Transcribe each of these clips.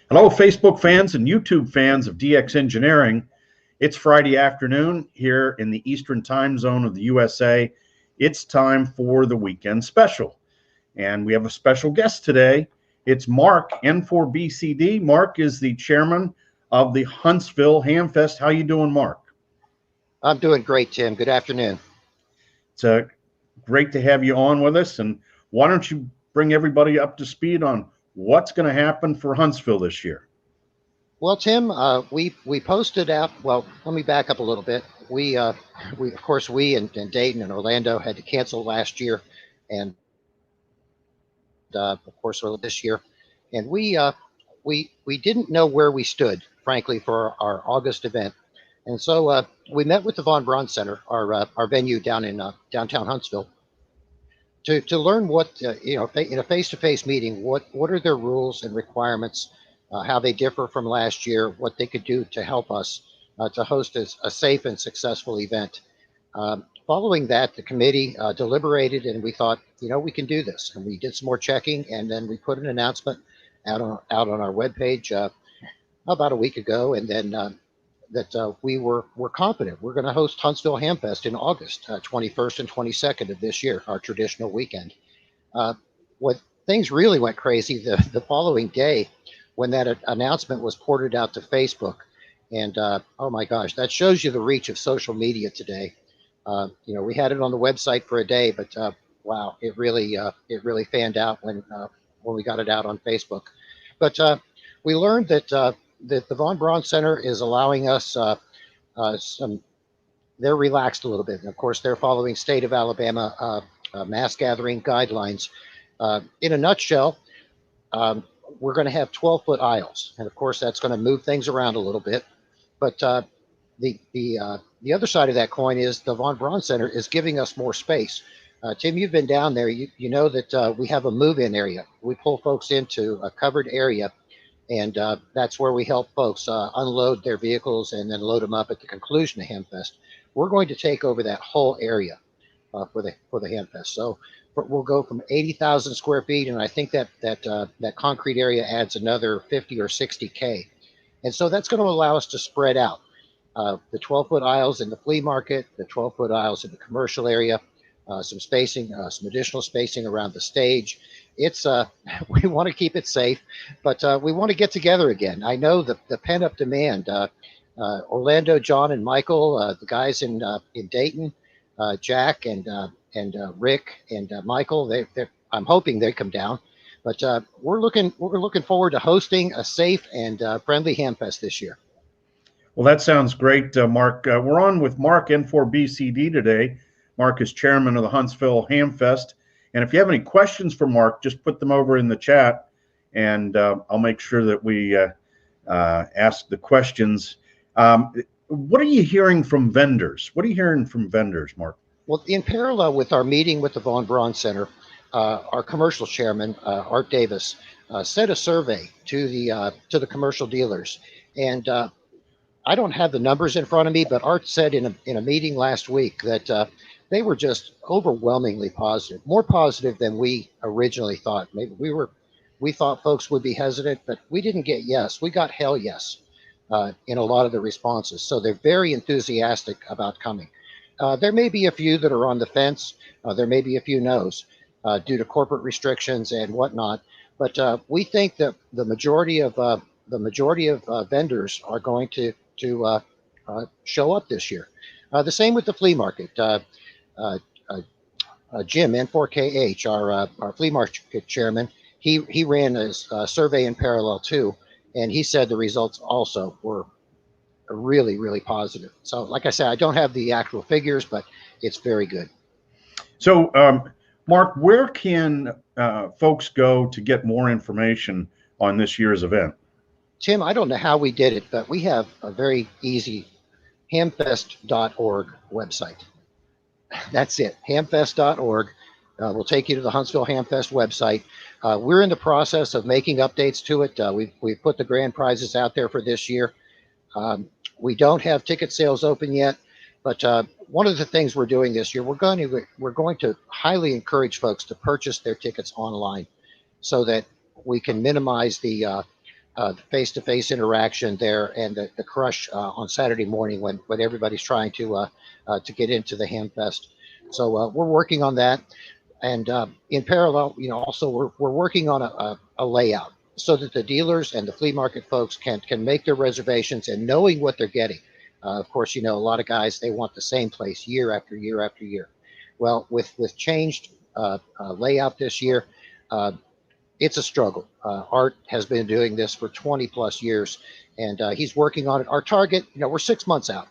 Hello, Facebook fans and YouTube fans of DX Engineering. It's Friday afternoon here in the Eastern time zone of the USA. It's time for the weekend special. And we have a special guest today. It's Mark, N4BCD. Mark is the chairman of the Huntsville Hamfest. How you doing, Mark? I'm doing great, Tim. Good afternoon. It's great to have you on with us. And why don't you bring everybody up to speed on what's going to happen for Huntsville this year? Well, Tim, we posted out. Well, let me back up a little bit. We of course and Dayton and Orlando had to cancel last year, and of course this year, and we didn't know where we stood, frankly, for our August event, and so we met with the Von Braun Center, our venue down in downtown Huntsville, to learn what in a face-to-face meeting, what are their rules and requirements, how they differ from last year, what they could do to help us to host a safe and successful event. Following that, the committee deliberated, and we thought, we can do this. And we did some more checking, and then we put an announcement out on our webpage about a week ago, and then that we're confident we're going to host Huntsville Hamfest in August 21st and 22nd of this year, our traditional weekend. What things really went crazy the following day when that announcement was ported out to Facebook. And oh my gosh, that shows you the reach of social media today. We had it on the website for a day, but wow, it really fanned out when we got it out on Facebook. But we learned that the Von Braun Center is allowing us they're relaxed a little bit. And of course, they're following state of Alabama mass gathering guidelines. In a nutshell, we're going to have 12-foot aisles, and of course that's going to move things around a little bit. But the other side of that coin is the Von Braun Center is giving us more space. Tim, you've been down there. You know that we have a move-in area. We pull folks into a covered area, and that's where we help folks unload their vehicles and then load them up at the conclusion of Hamfest. We're going to take over that whole area for the Hamfest. So we'll go from 80,000 square feet, and I think that concrete area adds another 50 or 60K. And so that's going to allow us to spread out the 12-foot aisles in the flea market, the 12-foot aisles in the commercial area, some spacing, some additional spacing around the stage. It's we want to keep it safe, but we want to get together again. I know the pent-up demand. Orlando, John, and Michael, the guys in Dayton, Jack and Rick and Michael. I'm hoping they come down, but we're looking forward to hosting a safe and friendly Hamfest this year. Well, that sounds great, Mark. We're on with Mark, N4BCD today. Mark is chairman of the Huntsville Hamfest. And if you have any questions for Mark, just put them over in the chat, and I'll make sure that we ask the questions. What are you hearing from vendors? What are you hearing from vendors, Mark? Well, in parallel with our meeting with the Von Braun Center, our commercial chairman, Art Davis, sent a survey to the commercial dealers. And I don't have the numbers in front of me, but Art said in a meeting last week that they were just overwhelmingly positive, more positive than we originally thought. Maybe we thought folks would be hesitant, but we didn't get yes. We got hell yes in a lot of the responses. So they're very enthusiastic about coming. There may be a few that are on the fence. There may be a few no's due to corporate restrictions and whatnot. But we think that the majority of vendors are going to show up this year. The same with the flea market. Jim, N4KH, our flea market chairman, he ran a survey in parallel too, and he said the results also were really, really positive. So like I said, I don't have the actual figures, but it's very good. So Mark, where can folks go to get more information on this year's event? Tim, I don't know how we did it, but we have a very easy hamfest.org website. That's it, hamfest.org. We'll take you to the Huntsville Hamfest website. We're in the process of making updates to it. We've put the grand prizes out there for this year. We don't have ticket sales open yet, but one of the things we're doing this year, we're going to highly encourage folks to purchase their tickets online, so that we can minimize the the face-to-face interaction there, and the crush on Saturday morning when everybody's trying to get into the Hamfest. So we're working on that, and in parallel, also we're working on a layout so that the dealers and the flea market folks can make their reservations and knowing what they're getting. Of course, a lot of guys, they want the same place year after year after year. Well, with changed layout this year, it's a struggle. Art has been doing this for 20 plus years, and he's working on it. Our target, we're 6 months out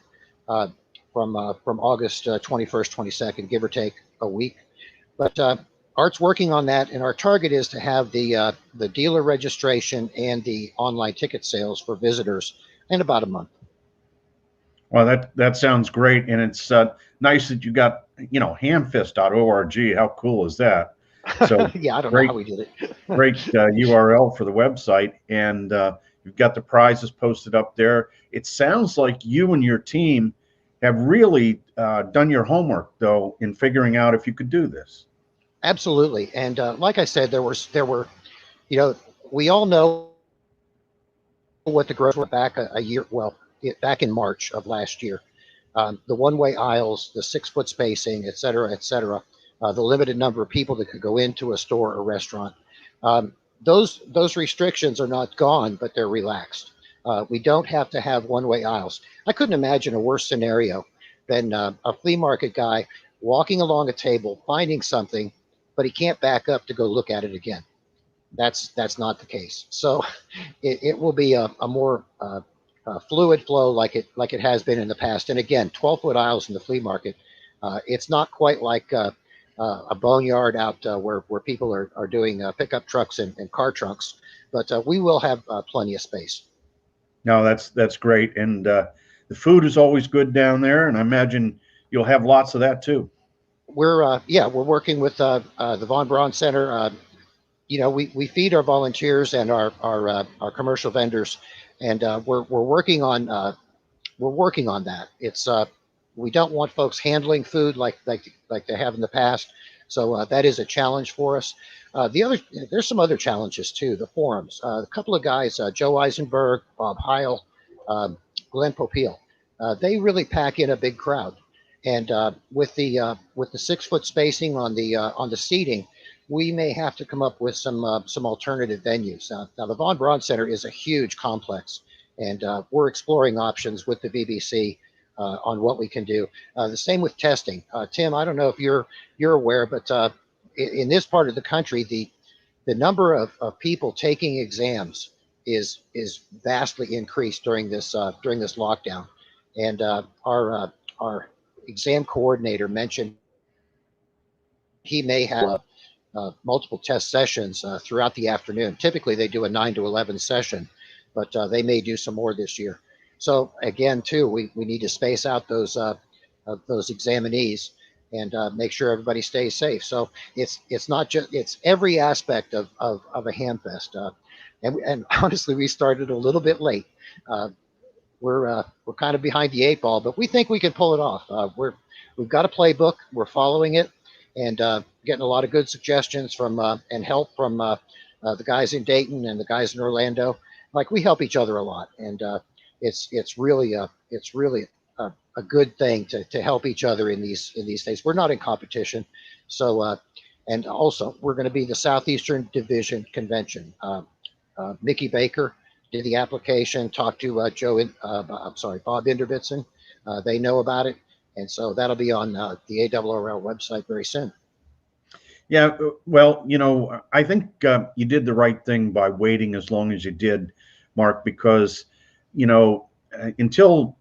uh, from August 21st, 22nd, give or take a week. But Art's working on that, and our target is to have the dealer registration and the online ticket sales for visitors in about a month. Well, that sounds great, and it's nice that you got hamfest.org. How cool is that? So Yeah, I don't know great, how we did it. great URL for the website, and you've got the prizes posted up there. It sounds like you and your team have really done your homework, though, in figuring out if you could do this. Absolutely, and like I said, there were, we all know what the growth were back a year, well, back in March of last year. The one-way aisles, the 6 foot spacing, et cetera, the limited number of people that could go into a store or restaurant. Those restrictions are not gone, but they're relaxed. We don't have to have one-way aisles. I couldn't imagine a worse scenario than a flea market guy walking along a table, finding something, but he can't back up to go look at it again. That's not the case. So it will be a more fluid flow like it has been in the past. And again, 12-foot aisles in the flea market. It's not quite like a boneyard out where people are doing pickup trucks and car trunks, but we will have plenty of space. No, that's great, and the food is always good down there, and I imagine you'll have lots of that too. We're working with the Von Braun Center. We feed our volunteers and our commercial vendors, and we're working on that. It's we don't want folks handling food like they have in the past, so that is a challenge for us. There's some other challenges too. The forums, a couple of guys, Joe Eisenberg, Bob Heil, Glenn Popeil, they really pack in a big crowd, and with the 6 foot spacing on the seating, we may have to come up with some alternative venues. Now the Von Braun Center is a huge complex, and we're exploring options with the VBC on what we can do. The same with testing. Tim, I don't know if you're aware, but in this part of the country, the number of people taking exams is vastly increased during this lockdown, and our exam coordinator mentioned he may have multiple test sessions throughout the afternoon. Typically, they do a 9 to 11 session, but they may do some more this year. So again, too, we need to space out those examinees and make sure everybody stays safe. So it's not just, it's every aspect of a Hamfest. And honestly, we started a little bit late. We're kind of behind the 8 ball, but we think we can pull it off. We've got a playbook. We're following it, and getting a lot of good suggestions from and help from the guys in Dayton and the guys in Orlando. Like, we help each other a lot, and it's really a good thing to help each other in these days. We're not in competition, so and also we're going to be the Southeastern Division Convention. Mickey Baker did the application, talked to Bob Inderbitzen. They know about it, and so that'll be on the ARRL website very soon. Yeah, well, I think you did the right thing by waiting as long as you did, Mark, because until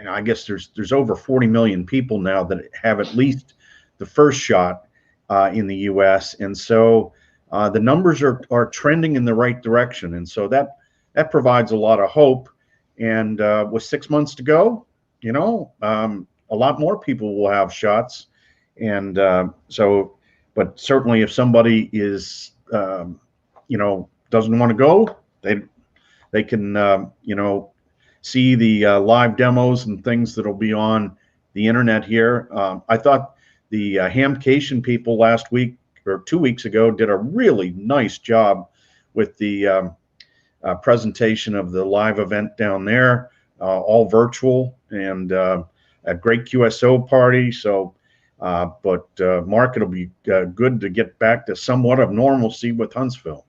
I guess there's over 40 million people now that have at least the first shot in the U.S., and so the numbers are trending in the right direction, and so that provides a lot of hope. And with 6 months to go, a lot more people will have shots, and but certainly if somebody is doesn't want to go, they can see the live demos and things that'll be on the internet here. I thought the Hamcation people last week or 2 weeks ago did a really nice job with the presentation of the live event down there, all virtual, and a great QSO party. So, but Mark, it'll be good to get back to somewhat of normalcy with Huntsville.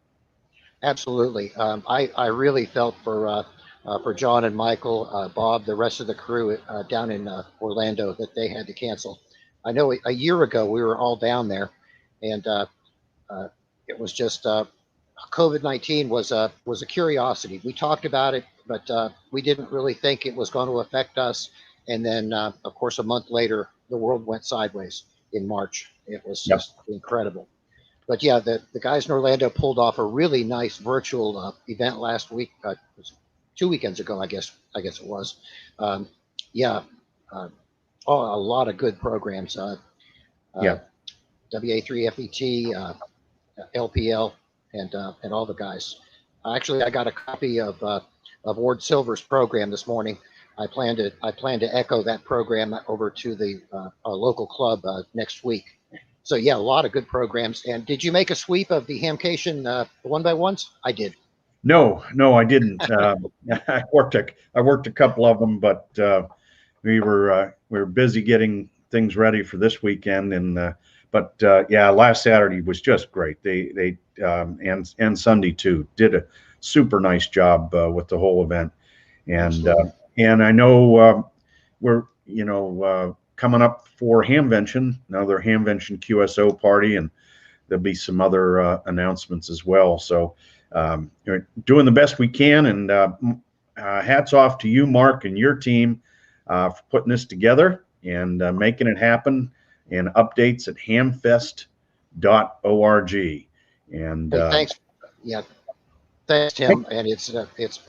Absolutely. I really felt for John and Michael, Bob, the rest of the crew down in Orlando that they had to cancel. I know a year ago we were all down there, and it was just COVID-19 was a curiosity. We talked about it, but we didn't really think it was going to affect us. And then, of course, a month later, the world went sideways in March. It was just incredible. But yeah, the guys in Orlando pulled off a really nice virtual event last week. It was 2 weekends ago, I guess it was. Yeah, a lot of good programs. WA3FET, LPL, and all the guys. Actually, I got a copy of Ward Silver's program this morning. I plan to echo that program over to the local club next week. So yeah, a lot of good programs. And did you make a sweep of the Hamcation one by ones? I did. No, I didn't. I worked a couple of them, but we were busy getting things ready for this weekend. And but yeah, last Saturday was just great. They and Sunday too did a super nice job with the whole event. And I know we're coming up for Hamvention, another Hamvention QSO party, and there'll be some other announcements as well. So doing the best we can, and hats off to you, Mark, and your team for putting this together and making it happen. And updates at hamfest.org. And thanks. Yeah, thanks, Tim. And it's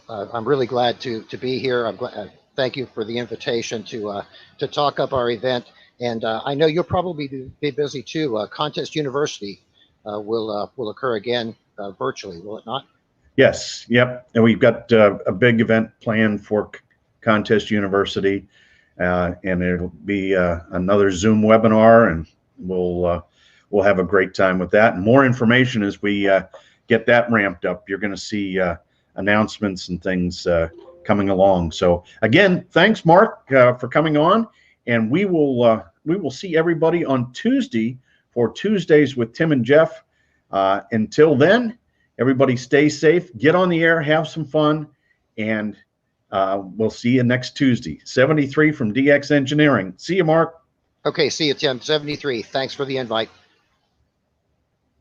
I'm really glad to be here. I'm glad. Thank you for the invitation to talk up our event. And I know you'll probably be busy too. Contest University will occur again virtually, will it not? Yes. Yep. And we've got a big event planned for Contest University, and it'll be another Zoom webinar, and we'll have a great time with that. And more information as we get that ramped up. You're going to see announcements and things coming along. So again, thanks, Mark, for coming on, and we will see everybody on Tuesday for Tuesdays with Tim and Jeff. Until then, everybody stay safe, get on the air, have some fun, and we'll see you next Tuesday. 73 from DX Engineering. See you, Mark. Okay, see you, Tim. 73. Thanks for the invite.